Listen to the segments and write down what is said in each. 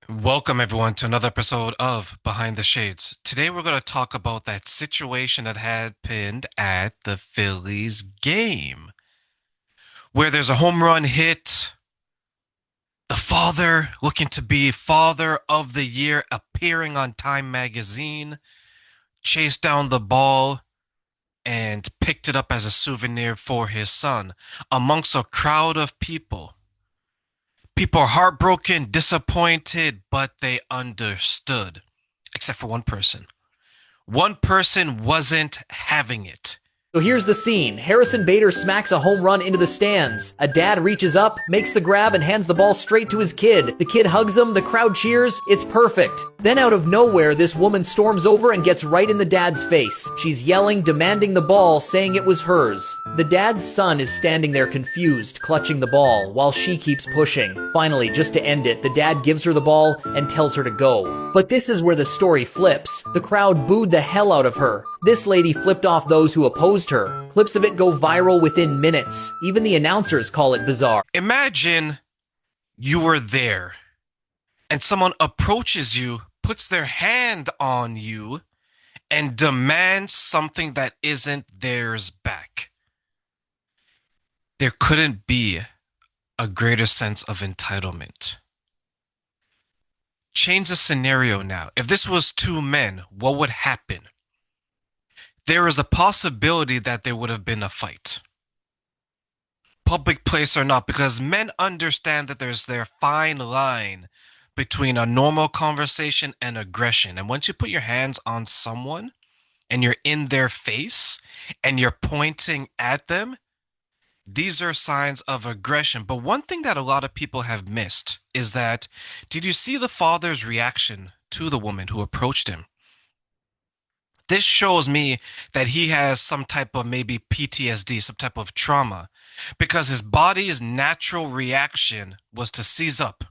Welcome, everyone, to another episode of Behind the Shades. Today, we're going to talk about that situation that happened at the Phillies game, where there's a home run hit, the father looking to be Father of the Year appearing on Time magazine, chased down the ball, and picked it up as a souvenir for his son amongst a crowd of people. People are heartbroken, disappointed, but they understood, except for one person. One person wasn't having it. So here's the scene. Harrison Bader smacks a home run into the stands. A dad reaches up, makes the grab, and hands the ball straight to his kid. The kid hugs him, the crowd cheers, it's perfect. Then out of nowhere, this woman storms over and gets right in the dad's face. She's yelling, demanding the ball, saying it was hers. The dad's son is standing there confused, clutching the ball, while she keeps pushing. Finally, just to end it, the dad gives her the ball and tells her to go. But this is where the story flips. The crowd booed the hell out of her. This lady flipped off those who opposed her. Clips of it go viral within minutes. Even the announcers call it bizarre. Imagine you were there and someone approaches you, puts their hand on you, and demands something that isn't theirs back. There couldn't be a greater sense of entitlement. Change the scenario now. If this was two men, what would happen? There is a possibility that there would have been a fight. Public place or not, because men understand that there's their fine line between a normal conversation and aggression. And once you put your hands on someone and you're in their face and you're pointing at them, these are signs of aggression. But one thing that a lot of people have missed is that, did you see the father's reaction to the woman who approached him? This shows me that he has some type of maybe PTSD, some type of trauma, because his body's natural reaction was to seize up,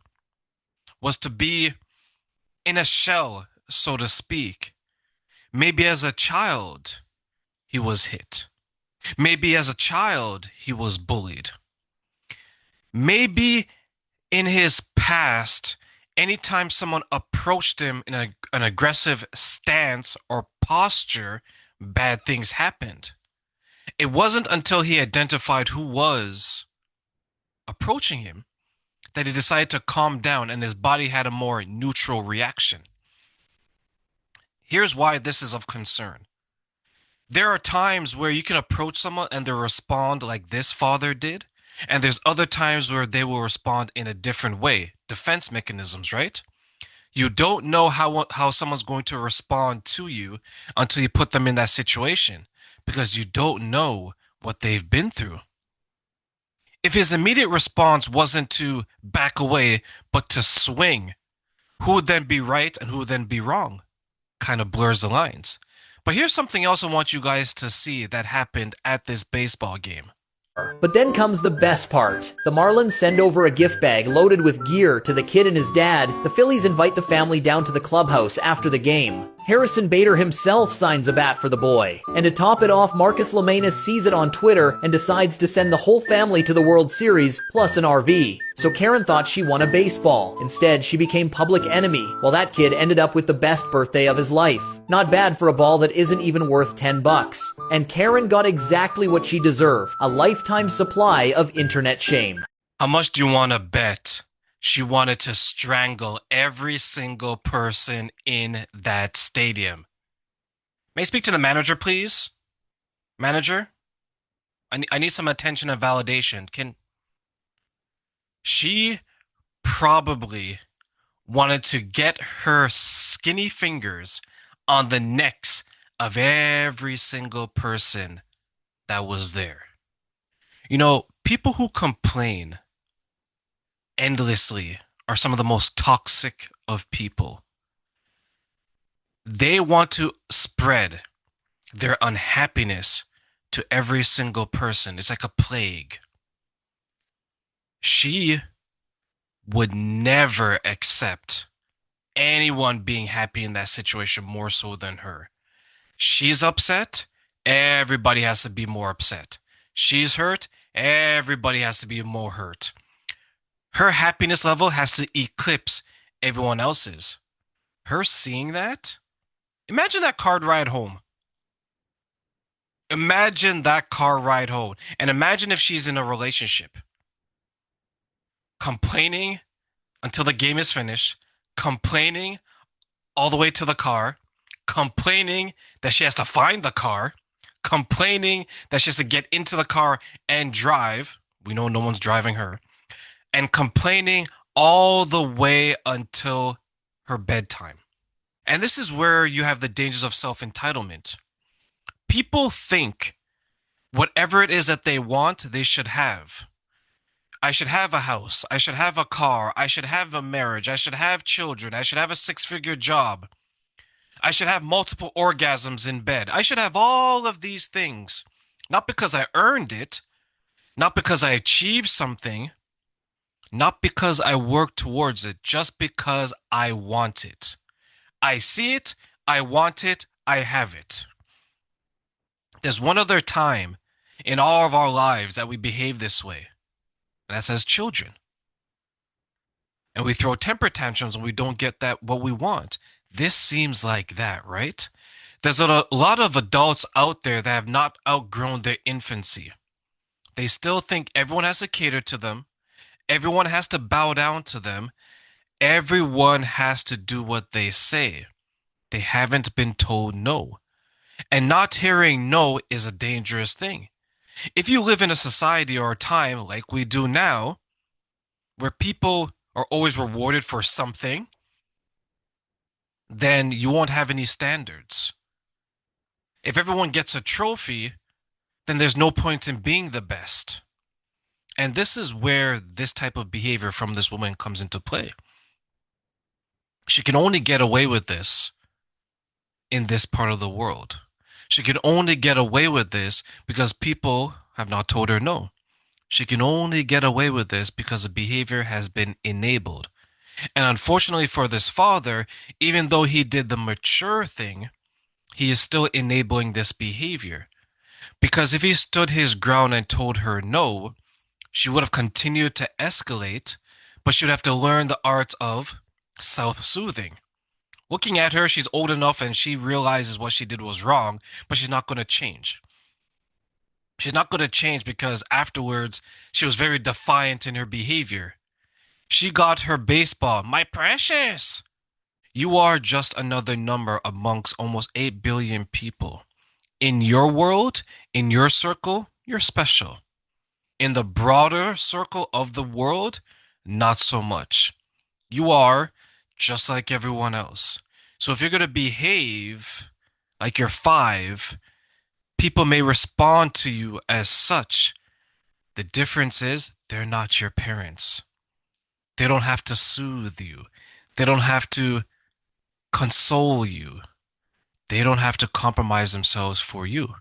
was to be in a shell, so to speak. Maybe as a child, he was hit. Maybe as a child, he was bullied. Maybe in his past, anytime someone approached him in an aggressive stance or posture, bad things happened. It wasn't until he identified who was approaching him that he decided to calm down and his body had a more neutral reaction. Here's why this is of concern. There are times where you can approach someone and they'll respond like this father did, and there's other times where they will respond in a different way. Defense mechanisms, right? You don't know how someone's going to respond to you until you put them in that situation, because you don't know what they've been through. If his immediate response wasn't to back away, but to swing, who would then be right and who would then be wrong? Kind of blurs the lines. But here's something else I want you guys to see that happened at this baseball game. But then comes the best part. The Marlins send over a gift bag loaded with gear to the kid and his dad. The Phillies invite the family down to the clubhouse after the game. Harrison Bader himself signs a bat for the boy. And to top it off, Marcus Lemanus sees it on Twitter and decides to send the whole family to the World Series, plus an RV. So Karen thought she won a baseball. Instead, she became public enemy, while that kid ended up with the best birthday of his life. Not bad for a ball that isn't even worth $10. And Karen got exactly what she deserved, a lifetime supply of internet shame. How much do you want to bet she wanted to strangle every single person in that stadium? May I speak to the manager, please? Manager? I need some attention and validation. She probably wanted to get her skinny fingers on the necks of every single person that was there. You know, people who complain endlessly are some of the most toxic of people. They want to spread their unhappiness to every single person. It's like a plague. She would never accept anyone being happy in that situation more so than her. She's upset, everybody has to be more upset. She's hurt, everybody has to be more hurt. Her happiness level has to eclipse everyone else is. Her seeing that, imagine that car ride home. Imagine that car ride home. And imagine if she's in a relationship, complaining until the game is finished, complaining all the way to the car, complaining that she has to find the car, complaining that she has to get into the car and drive. We know no one's driving her, and complaining all the way until her bedtime. And this is where you have the dangers of self entitlement. People think whatever it is that they want, they should have. I should have a house. I should have a car. I should have a marriage. I should have children. I should have a six-figure job. I should have multiple orgasms in bed. I should have all of these things. Not because I earned it, not because I achieved something, not because I worked towards it, just because I want it. I see it, I want it, I have it. There's one other time in all of our lives that we behave this way, and that's as children. And we throw temper tantrums when we don't get that what we want. This seems like that, right? There's a lot of adults out there that have not outgrown their infancy. They still think everyone has to cater to them, everyone has to bow down to them, everyone has to do what they say. They haven't been told no. And not hearing no is a dangerous thing. If you live in a society or a time like we do now, where people are always rewarded for something, then you won't have any standards. If everyone gets a trophy, then there's no point in being the best. And this is where this type of behavior from this woman comes into play. She can only get away with this in this part of the world. She can only get away with this because people have not told her no. She can only get away with this because the behavior has been enabled. And unfortunately for this father, even though he did the mature thing, he is still enabling this behavior. Because if he stood his ground and told her no, she would have continued to escalate, but she would have to learn the art of self-soothing. Looking at her, she's old enough and she realizes what she did was wrong, but she's not going to change. She's not going to change because afterwards she was very defiant in her behavior. She got her baseball. My precious. You are just another number amongst almost 8 billion people. In your world, in your circle, you're special. In the broader circle of the world, not so much. You are just like everyone else. So if you're going to behave like you're 5, people may respond to you as such. The difference is they're not your parents. They don't have to soothe you. They don't have to console you. They don't have to compromise themselves for you.